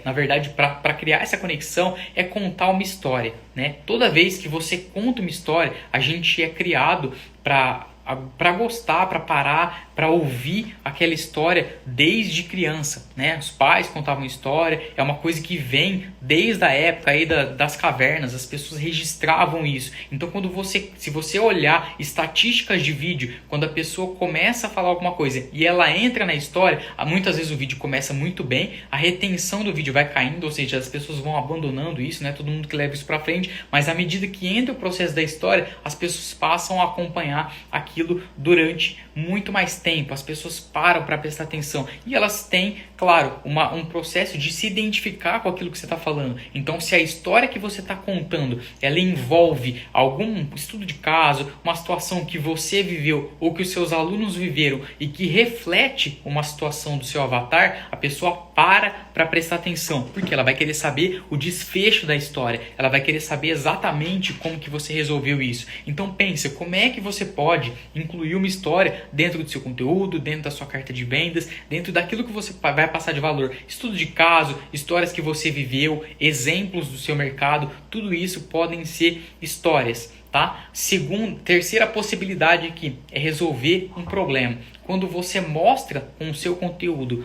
na verdade, para criar essa conexão, é contar uma história, né? Toda vez que você conta uma história, a gente é criado para para gostar, para parar, para ouvir aquela história desde criança, né? Os pais contavam história, é uma coisa que vem desde a época aí das cavernas, as pessoas registravam isso. Então, se você olhar estatísticas de vídeo, quando a pessoa começa a falar alguma coisa e ela entra na história, muitas vezes o vídeo começa muito bem, a retenção do vídeo vai caindo, ou seja, as pessoas vão abandonando isso, né? Todo mundo que leva isso para frente, mas à medida que entra o processo da história, as pessoas passam a acompanhar aquilo durante muito mais tempo, as pessoas param para prestar atenção e elas têm, claro, um processo de se identificar com aquilo que você está falando. Então, se a história que você está contando, ela envolve algum estudo de caso, uma situação que você viveu ou que os seus alunos viveram e que reflete uma situação do seu avatar, a pessoa para prestar atenção, porque ela vai querer saber o desfecho da história, ela vai querer saber exatamente como que você resolveu isso. Então pensa, como é que você pode incluir uma história dentro do seu conteúdo, dentro da sua carta de vendas, dentro daquilo que você vai passar de valor. Estudo de caso, histórias que você viveu, exemplos do seu mercado, tudo isso podem ser histórias, tá? Terceira possibilidade aqui é resolver um problema. Quando você mostra com o seu conteúdo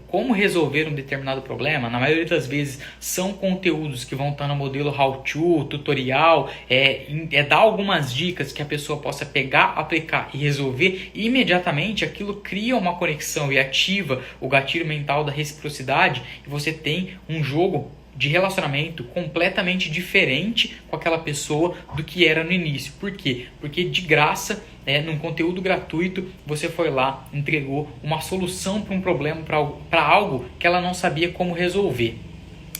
como resolver um determinado problema, na maioria das vezes são conteúdos que vão estar no modelo how-to, tutorial, dar algumas dicas que a pessoa possa pegar, aplicar e resolver, e imediatamente aquilo cria uma conexão e ativa o gatilho mental da reciprocidade, e você tem um jogo de relacionamento completamente diferente com aquela pessoa do que era no início. Por quê? Porque de graça, num conteúdo gratuito, você foi lá, entregou uma solução para um problema, para algo que ela não sabia como resolver.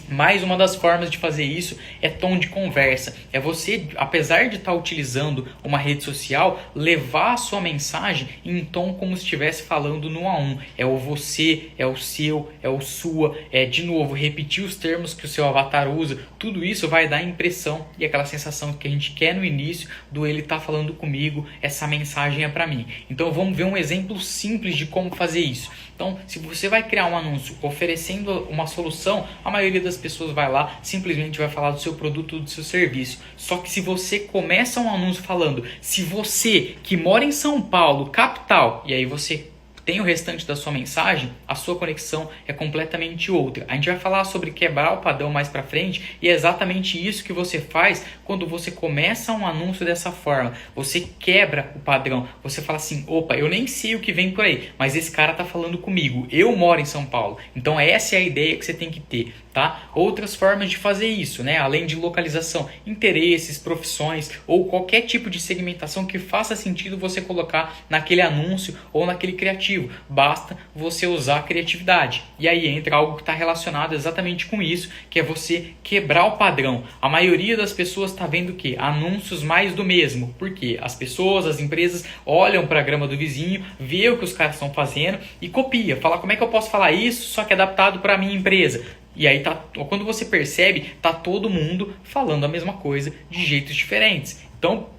Mais uma das formas de fazer isso é tom de conversa. É você, apesar de estar utilizando uma rede social, levar a sua mensagem em tom como se estivesse falando no a um. É o você, é o seu, é o sua. De novo, repetir os termos que o seu avatar usa. Tudo isso vai dar a impressão e aquela sensação que a gente quer no início do ele tá falando comigo, essa mensagem é para mim. Então vamos ver um exemplo simples de como fazer isso. Então, se você vai criar um anúncio oferecendo uma solução, a maioria das pessoas vai lá, simplesmente vai falar do seu produto ou do seu serviço. Só que se você começa um anúncio falando, se você que mora em São Paulo, capital, e aí você tem o restante da sua mensagem, a sua conexão é completamente outra. A gente vai falar sobre quebrar o padrão mais pra frente, e é exatamente isso que você faz quando você começa um anúncio dessa forma. Você quebra o padrão, você fala assim, opa, eu nem sei o que vem por aí, mas esse cara tá falando comigo, eu moro em São Paulo. Então essa é a ideia que você tem que ter, tá? Outras formas de fazer isso, né? Além de localização, interesses, profissões ou qualquer tipo de segmentação que faça sentido você colocar naquele anúncio ou naquele criativo. Basta você usar a criatividade. E aí entra algo que está relacionado exatamente com isso, que é você quebrar o padrão. A maioria das pessoas está vendo o quê? Anúncios mais do mesmo. Por quê? As pessoas, as empresas olham para a grama do vizinho, vê o que os caras estão fazendo e copia. Fala, como é que eu posso falar isso, só que adaptado para a minha empresa? E aí, quando você percebe, tá todo mundo falando a mesma coisa de jeitos diferentes. Então,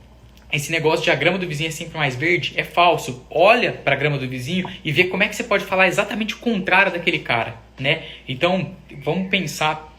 esse negócio de a grama do vizinho é sempre mais verde é falso. Olha para a grama do vizinho e vê como é que você pode falar exatamente o contrário daquele cara, né? Então, vamos pensar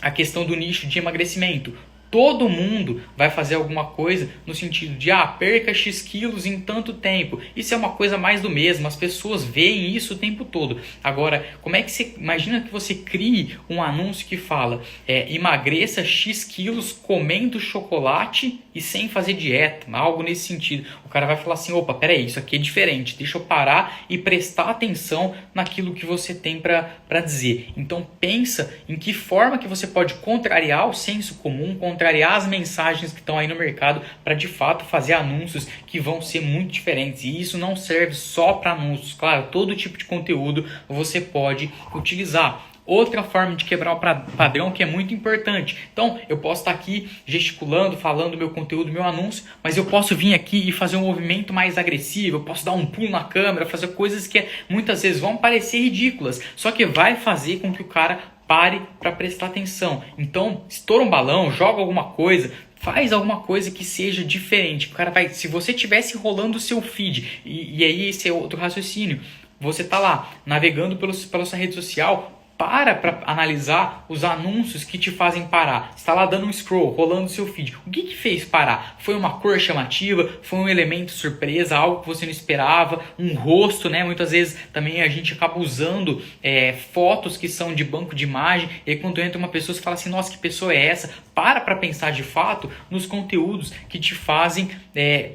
a questão do nicho de emagrecimento. Todo mundo vai fazer alguma coisa no sentido de perca X quilos em tanto tempo. Isso é uma coisa mais do mesmo, as pessoas veem isso o tempo todo. Agora, como é que você imagina que você crie um anúncio que fala emagreça X quilos comendo chocolate e sem fazer dieta, algo nesse sentido. O cara vai falar assim, opa, peraí, isso aqui é diferente, deixa eu parar e prestar atenção naquilo que você tem para dizer. Então pensa em que forma que você pode contrariar o senso comum, contrariar as mensagens que estão aí no mercado para de fato fazer anúncios que vão ser muito diferentes. E isso não serve só para anúncios, claro, todo tipo de conteúdo você pode utilizar. Outra forma de quebrar o padrão que é muito importante. Então, eu posso estar aqui gesticulando, falando meu conteúdo, meu anúncio, mas eu posso vir aqui e fazer um movimento mais agressivo, eu posso dar um pulo na câmera, fazer coisas que muitas vezes vão parecer ridículas, só que vai fazer com que o cara pare para prestar atenção. Então, estoura um balão, joga alguma coisa, faz alguma coisa que seja diferente. O cara vai, se você estivesse rolando o seu feed, e aí esse é outro raciocínio, você está lá navegando pela sua rede social, para analisar os anúncios que te fazem parar. Você está lá dando um scroll, rolando o seu feed. O que fez parar? Foi uma cor chamativa? Foi um elemento surpresa? Algo que você não esperava? Um rosto, né? Muitas vezes também a gente acaba usando fotos que são de banco de imagem. E aí, quando entra uma pessoa, você fala assim, nossa, que pessoa é essa? Para pensar de fato nos conteúdos que te fazem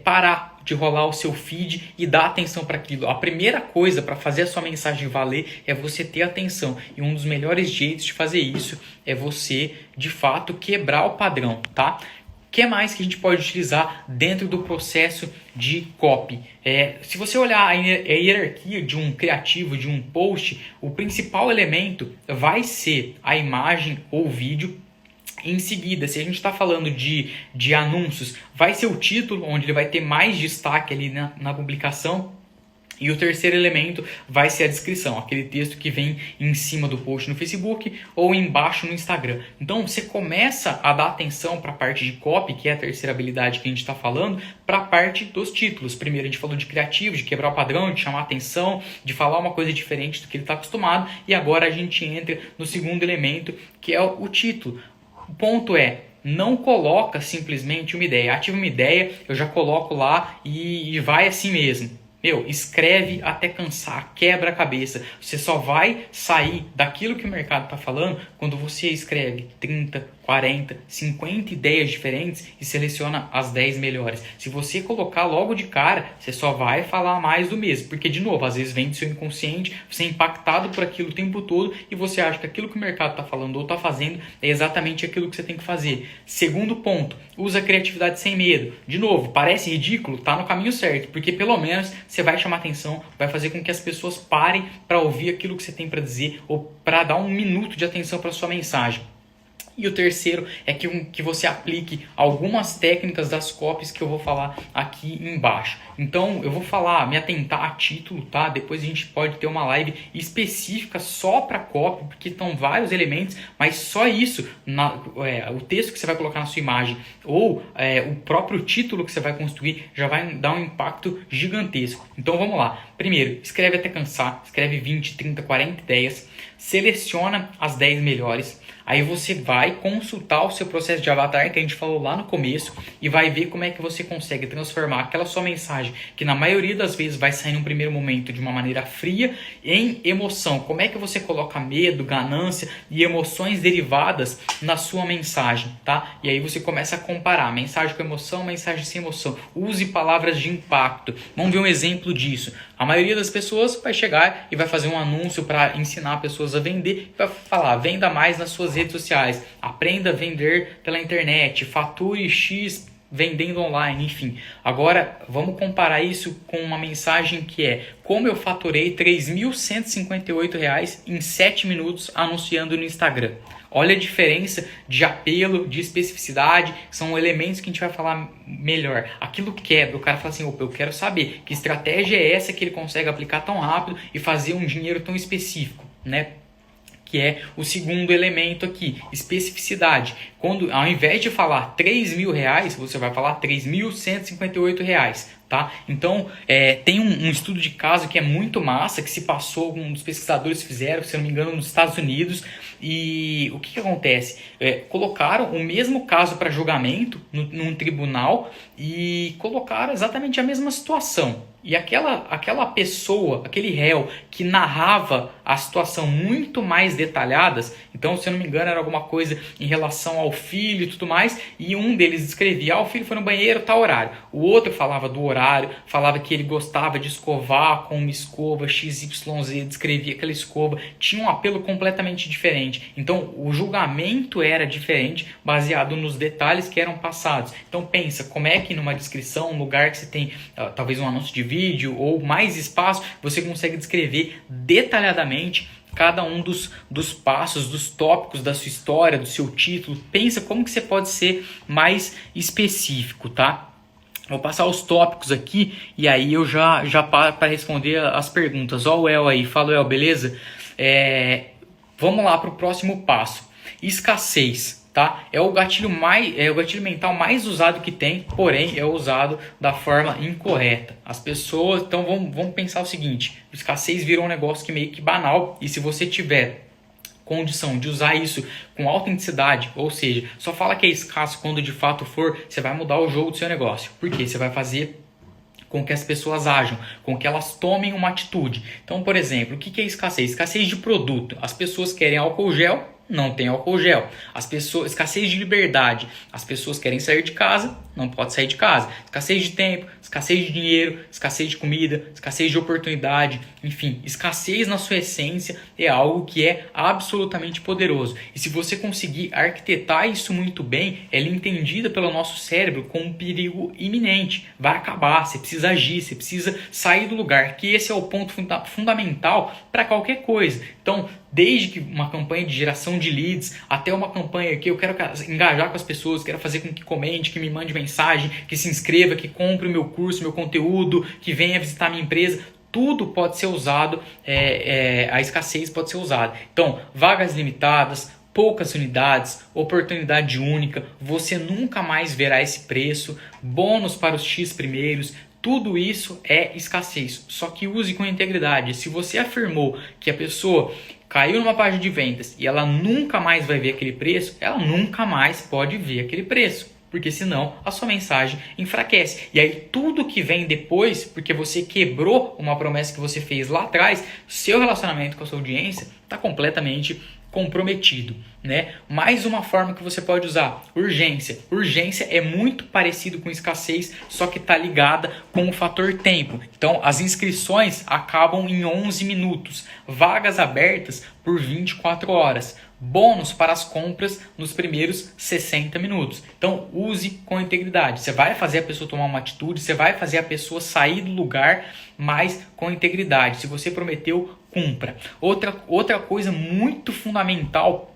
parar de rolar o seu feed e dar atenção para aquilo. A primeira coisa para fazer a sua mensagem valer é você ter atenção. E um dos melhores jeitos de fazer isso é você, de fato, quebrar o padrão, tá? O que mais que a gente pode utilizar dentro do processo de copy? Se você olhar a hierarquia de um criativo, de um post, o principal elemento vai ser a imagem ou vídeo. Em seguida, se a gente está falando de anúncios, vai ser o título, onde ele vai ter mais destaque ali na publicação. E o terceiro elemento vai ser a descrição, aquele texto que vem em cima do post no Facebook ou embaixo no Instagram. Então você começa a dar atenção para a parte de copy, que é a terceira habilidade que a gente está falando, para a parte dos títulos. Primeiro a gente falou de criativo, de quebrar o padrão, de chamar a atenção, de falar uma coisa diferente do que ele está acostumado. E agora a gente entra no segundo elemento, que é o título. O ponto é, não coloca simplesmente uma ideia. Ativa uma ideia, eu já coloco lá e vai assim mesmo. Escreve até cansar, quebra a cabeça. Você só vai sair daquilo que o mercado está falando quando você escreve 30, 40, 50 ideias diferentes e seleciona as 10 melhores. Se você colocar logo de cara, você só vai falar mais do mesmo. Porque, de novo, às vezes vem do seu inconsciente, você é impactado por aquilo o tempo todo e você acha que aquilo que o mercado está falando ou está fazendo é exatamente aquilo que você tem que fazer. Segundo ponto, usa a criatividade sem medo. De novo, parece ridículo, tá no caminho certo, porque pelo menos você vai chamar atenção, vai fazer com que as pessoas parem para ouvir aquilo que você tem para dizer ou para dar um minuto de atenção para sua mensagem. E o terceiro é que você aplique algumas técnicas das copies que eu vou falar aqui embaixo. Então eu vou me atentar a título, tá? Depois a gente pode ter uma live específica só para copy, porque estão vários elementos, mas só isso, o texto que você vai colocar na sua imagem ou o próprio título que você vai construir já vai dar um impacto gigantesco. Então vamos lá. Primeiro, escreve até cansar, escreve 20, 30, 40 ideias, seleciona as 10 melhores. Aí você vai consultar o seu processo de avatar que a gente falou lá no começo e vai ver como é que você consegue transformar aquela sua mensagem, que na maioria das vezes vai sair num primeiro momento de uma maneira fria, em emoção. Como é que você coloca medo, ganância e emoções derivadas na sua mensagem, tá? E aí você começa a comparar mensagem com emoção, mensagem sem emoção. Use palavras de impacto. Vamos ver um exemplo disso. A maioria das pessoas vai chegar e vai fazer um anúncio para ensinar pessoas a vender, vai falar, venda mais nas suas redes sociais, aprenda a vender pela internet, fature X vendendo online, enfim. Agora, vamos comparar isso com uma mensagem que é como eu faturei R$ 3.158 em 7 minutos anunciando no Instagram. Olha a diferença de apelo, de especificidade, são elementos que a gente vai falar melhor. Aquilo quebra, o cara fala assim, opa, eu quero saber que estratégia é essa que ele consegue aplicar tão rápido e fazer um dinheiro tão específico, né? Que é o segundo elemento aqui, especificidade. Quando, ao invés de falar R$3.000, você vai falar R$3.158, tá? Então, tem um estudo de caso que é muito massa, que se passou, um dos pesquisadores fizeram, se não me engano, nos Estados Unidos. E o que acontece? Colocaram o mesmo caso para julgamento num tribunal e colocaram exatamente a mesma situação. E aquela pessoa, aquele réu que narrava a situação muito mais detalhadas, então, se eu não me engano, era alguma coisa em relação ao filho e tudo mais, e um deles descrevia, o filho foi no banheiro, tal horário. O outro falava do horário, falava que ele gostava de escovar com uma escova XYZ, descrevia aquela escova, tinha um apelo completamente diferente. Então, o julgamento era diferente, baseado nos detalhes que eram passados. Então, pensa, como é que numa descrição, um lugar que você tem, talvez um anúncio de vídeo ou mais espaço, você consegue descrever detalhadamente cada um dos passos, dos tópicos da sua história, do seu título. Pensa como que você pode ser mais específico, tá? Vou passar os tópicos aqui e aí eu já paro para responder as perguntas. Ó o El aí, fala El, beleza? Vamos lá para o próximo passo. Escassez. Tá? É o gatilho mental mais usado que tem, porém é usado da forma incorreta. As pessoas, então vamos pensar o seguinte: a escassez virou um negócio que meio que banal, e se você tiver condição de usar isso com autenticidade, ou seja, só fala que é escasso quando de fato for, você vai mudar o jogo do seu negócio. Por quê? Você vai fazer com que as pessoas ajam, com que elas tomem uma atitude. Então, por exemplo, o que é escassez? Escassez de produto. As pessoas querem álcool gel, não tem álcool gel. Escassez de liberdade. As pessoas querem sair de casa, não pode sair de casa. Escassez de tempo, escassez de dinheiro, escassez de comida, escassez de oportunidade. Enfim, escassez na sua essência é algo que é absolutamente poderoso. E se você conseguir arquitetar isso muito bem, ela é entendida pelo nosso cérebro como um perigo iminente. Vai acabar, você precisa agir, você precisa sair do lugar. Que esse é o ponto fundamental para qualquer coisa. Então, desde que uma campanha de geração de leads, até uma campanha que eu quero engajar com as pessoas, quero fazer com que comente, que me mande mensagem, que se inscreva, que compre o meu curso, meu conteúdo, que venha visitar a minha empresa, tudo pode ser usado, a escassez pode ser usada. Então, vagas limitadas, poucas unidades, oportunidade única, você nunca mais verá esse preço, bônus para os X primeiros, tudo isso é escassez, só que use com integridade. Se você afirmou que a pessoa caiu numa página de vendas e ela nunca mais vai ver aquele preço, ela nunca mais pode ver aquele preço, porque senão a sua mensagem enfraquece. E aí tudo que vem depois, porque você quebrou uma promessa que você fez lá atrás, seu relacionamento com a sua audiência está completamente comprometido, né? Mais uma forma que você pode usar, urgência. Urgência é muito parecido com escassez, só que está ligada com o fator tempo. Então, as inscrições acabam em 11 minutos, vagas abertas por 24 horas. Bônus para as compras nos primeiros 60 minutos. Então, use com integridade. Você vai fazer a pessoa tomar uma atitude, você vai fazer a pessoa sair do lugar, mas com integridade. Se você prometeu, cumpra. Outra coisa muito fundamental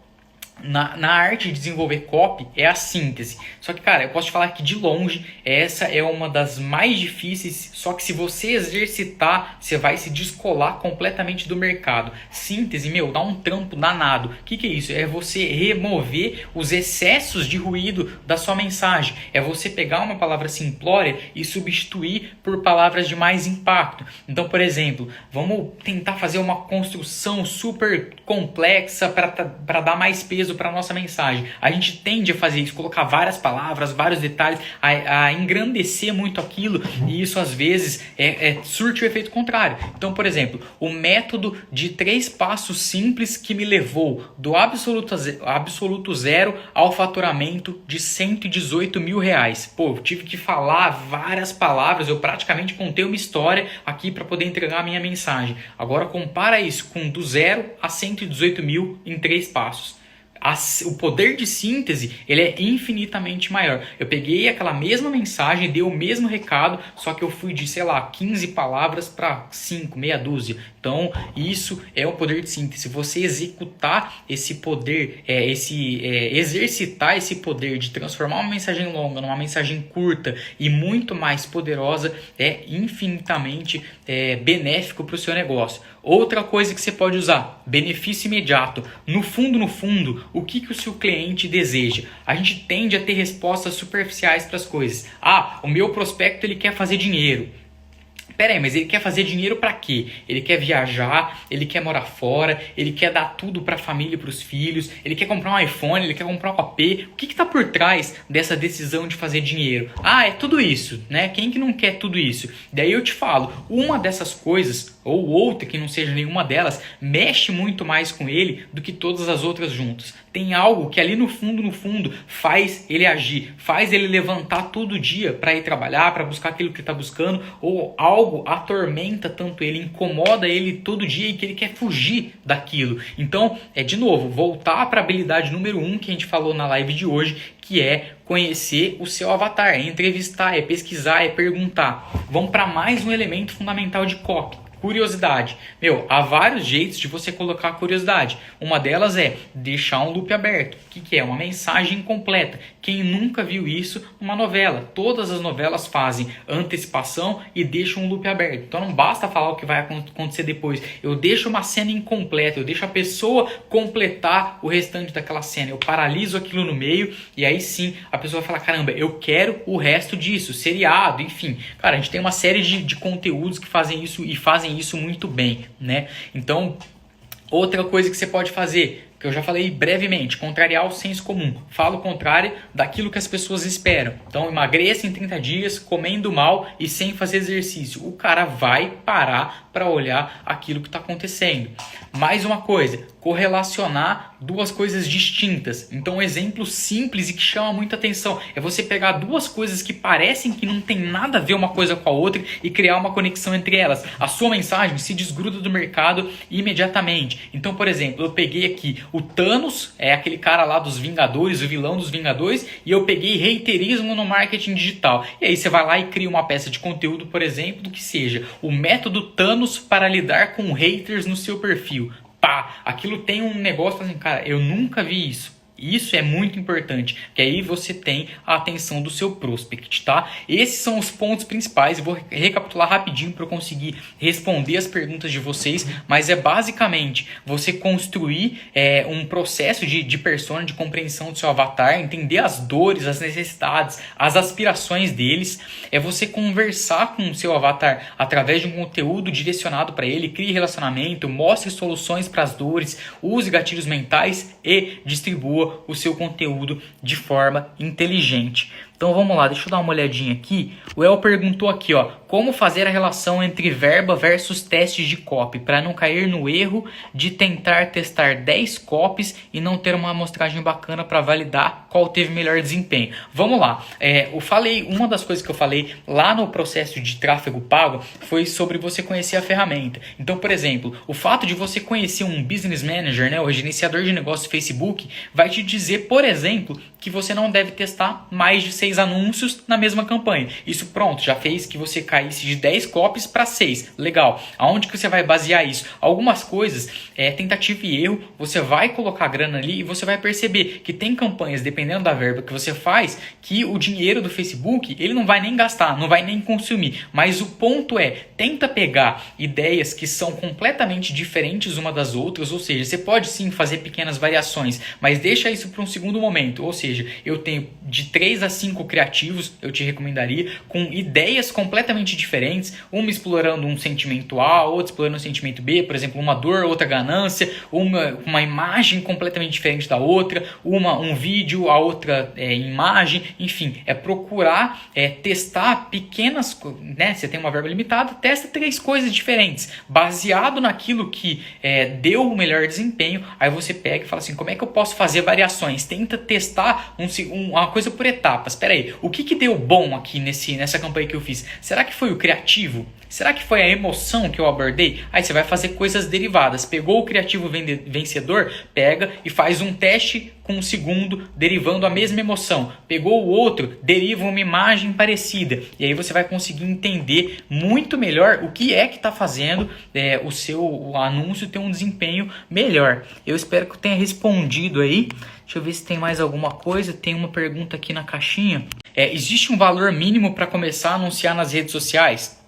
na arte de desenvolver copy é a síntese. Só que, cara, eu posso te falar que de longe essa é uma das mais difíceis, só que se você exercitar, você vai se descolar completamente do mercado. Síntese, dá um trampo danado. O que é isso? É você remover os excessos de ruído da sua mensagem. É você pegar uma palavra simplória e substituir por palavras de mais impacto. Então, por exemplo, vamos tentar fazer uma construção super complexa para dar mais peso para a nossa mensagem. A gente tende a fazer isso, colocar várias palavras, vários detalhes, a engrandecer muito aquilo, e isso às vezes surte o efeito contrário. Então, por exemplo, o método de 3 passos simples que me levou do absoluto zero ao faturamento de R$118 mil. Pô, eu tive que falar várias palavras, eu praticamente contei uma história aqui para poder entregar a minha mensagem. Agora compara isso com do zero a 118 mil em 3 passos. O poder de síntese ele é infinitamente maior. Eu peguei aquela mesma mensagem, dei o mesmo recado, só que eu fui de, 15 palavras para 5, meia dúzia. Então, isso é o poder de síntese. Você executar esse poder, exercitar esse poder de transformar uma mensagem longa numa mensagem curta e muito mais poderosa é infinitamente benéfico para o seu negócio. Outra coisa que você pode usar, benefício imediato. No fundo, o que o seu cliente deseja? A gente tende a ter respostas superficiais para as coisas. O meu prospecto ele quer fazer dinheiro. Pera aí, mas ele quer fazer dinheiro para quê? Ele quer viajar, ele quer morar fora, ele quer dar tudo para a família e para os filhos, ele quer comprar um iPhone, ele quer comprar um AP. O que está por trás dessa decisão de fazer dinheiro? É tudo isso, né? Quem que não quer tudo isso? Daí eu te falo, uma dessas coisas ou outra que não seja nenhuma delas, mexe muito mais com ele do que todas as outras juntas. Tem algo que ali no fundo, faz ele agir, faz ele levantar todo dia para ir trabalhar, para buscar aquilo que ele está buscando, ou algo atormenta tanto ele, incomoda ele todo dia e que ele quer fugir daquilo. Então, de novo, voltar para a habilidade número 1 que a gente falou na live de hoje, que é conhecer o seu avatar, é entrevistar, é pesquisar, é perguntar. Vamos para mais um elemento fundamental de copy. Curiosidade. Há vários jeitos de você colocar curiosidade. Uma delas é deixar um loop aberto. O que é? Uma mensagem incompleta. Quem nunca viu isso numa novela? Todas as novelas fazem antecipação e deixam um loop aberto. Então não basta falar o que vai acontecer depois. Eu deixo uma cena incompleta. Eu deixo a pessoa completar o restante daquela cena. Eu paraliso aquilo no meio e aí sim a pessoa vai falar, caramba, eu quero o resto disso. Seriado, enfim. Cara, a gente tem uma série de conteúdos que fazem isso e fazem isso muito bem, né? Então, outra coisa que você pode fazer, que eu já falei brevemente, contrariar o senso comum. Fala o contrário daquilo que as pessoas esperam. Então, emagreça em 30 dias, comendo mal e sem fazer exercício. O cara vai parar para olhar aquilo que está acontecendo. Mais uma coisa, correlacionar duas coisas distintas. Então, um exemplo simples e que chama muita atenção é você pegar duas coisas que parecem que não tem nada a ver uma coisa com a outra e criar uma conexão entre elas. A sua mensagem se desgruda do mercado imediatamente. Então, por exemplo, eu peguei aqui o Thanos, é aquele cara lá dos Vingadores, o vilão dos Vingadores, e eu peguei reiterismo no marketing digital. E aí você vai lá e cria uma peça de conteúdo, por exemplo, que seja o método Thanos para lidar com haters no seu perfil. Pá, aquilo tem um negócio assim, cara, eu nunca vi isso. Isso é muito importante, que aí você tem a atenção do seu prospect, tá? Esses são os pontos principais, eu vou recapitular rapidinho para eu conseguir responder as perguntas de vocês, mas é basicamente você construir um processo de persona, de compreensão do seu avatar, entender as dores, as necessidades, as aspirações deles, é você conversar com o seu avatar através de um conteúdo direcionado para ele, crie relacionamento, mostre soluções para as dores, use gatilhos mentais e distribua o seu conteúdo de forma inteligente. Então vamos lá, deixa eu dar uma olhadinha aqui. O El perguntou aqui, ó, como fazer a relação entre verba versus testes de copy, para não cair no erro de tentar testar 10 copies e não ter uma amostragem bacana para validar qual teve melhor desempenho. Vamos lá, uma das coisas que eu falei lá no processo de tráfego pago foi sobre você conhecer a ferramenta. Então, por exemplo, o fato de você conhecer um Business Manager, né, o gerenciador de negócios do Facebook, vai te dizer, por exemplo, que você não deve testar mais de 6 anúncios na mesma campanha. Isso pronto, já fez que você caísse de 10 copies para 6. Legal. Aonde que você vai basear isso? Algumas coisas, tentativa e erro, você vai colocar grana ali e você vai perceber que tem campanhas, dependendo da verba que você faz, que o dinheiro do Facebook, ele não vai nem gastar, não vai nem consumir. Mas o ponto tenta pegar ideias que são completamente diferentes uma das outras, ou seja, você pode sim fazer pequenas variações, mas deixa isso para um segundo momento, ou seja, eu tenho de 3 a 5 criativos, eu te recomendaria, com ideias completamente diferentes, uma explorando um sentimento A, outra explorando um sentimento B, por exemplo, uma dor, outra ganância, uma imagem completamente diferente da outra, um vídeo, a outra imagem, enfim, procurar testar pequenas, né, você tem uma verba limitada, testa 3 coisas diferentes, baseado naquilo que deu o melhor desempenho, aí você pega e fala assim, como é que eu posso fazer variações? Tenta testar uma coisa por etapas. Espera aí, o que deu bom aqui nessa campanha que eu fiz? Será que foi o criativo? Será que foi a emoção que eu abordei? Aí você vai fazer coisas derivadas. Pegou o criativo vencedor, pega e faz um teste com o segundo, derivando a mesma emoção. Pegou o outro, deriva uma imagem parecida. E aí você vai conseguir entender muito melhor o que é que está fazendo o seu anúncio ter um desempenho melhor. Eu espero que eu tenha respondido aí. Deixa eu ver se tem mais alguma coisa. Tem uma pergunta aqui na caixinha. Existe um valor mínimo para começar a anunciar nas redes sociais?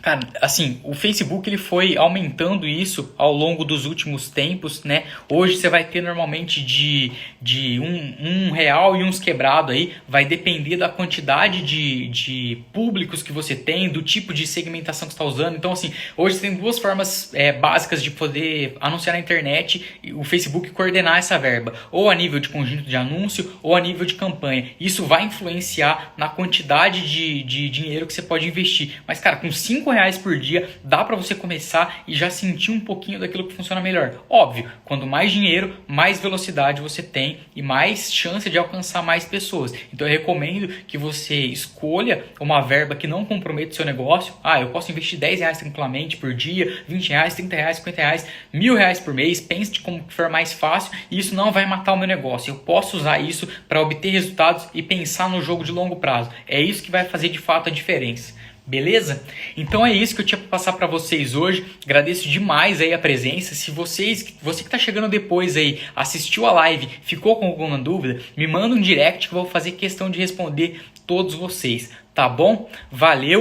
Cara, assim, o Facebook ele foi aumentando isso ao longo dos últimos tempos, né? Hoje você vai ter normalmente de R$1 e uns quebrado aí, vai depender da quantidade de públicos que você tem, do tipo de segmentação que você está usando. Então, assim, hoje você tem 2 formas básicas de poder anunciar na internet e o Facebook coordenar essa verba, ou a nível de conjunto de anúncio, ou a nível de campanha. Isso vai influenciar na quantidade de dinheiro que você pode investir. Mas, cara, com R$5 por dia, dá para você começar e já sentir um pouquinho daquilo que funciona melhor. Óbvio, quanto mais dinheiro, mais velocidade você tem e mais chance de alcançar mais pessoas. Então eu recomendo que você escolha uma verba que não comprometa o seu negócio. Eu posso investir R$10 tranquilamente por dia, R$20, R$30, R$50, R$1.000 por mês. Pense de como for mais fácil e isso não vai matar o meu negócio. Eu posso usar isso para obter resultados e pensar no jogo de longo prazo. É isso que vai fazer de fato a diferença. Beleza? Então é isso que eu tinha para passar para vocês hoje. Agradeço demais aí a presença. Se você que está chegando depois aí, assistiu a live, ficou com alguma dúvida, me manda um direct que eu vou fazer questão de responder todos vocês, tá bom? Valeu!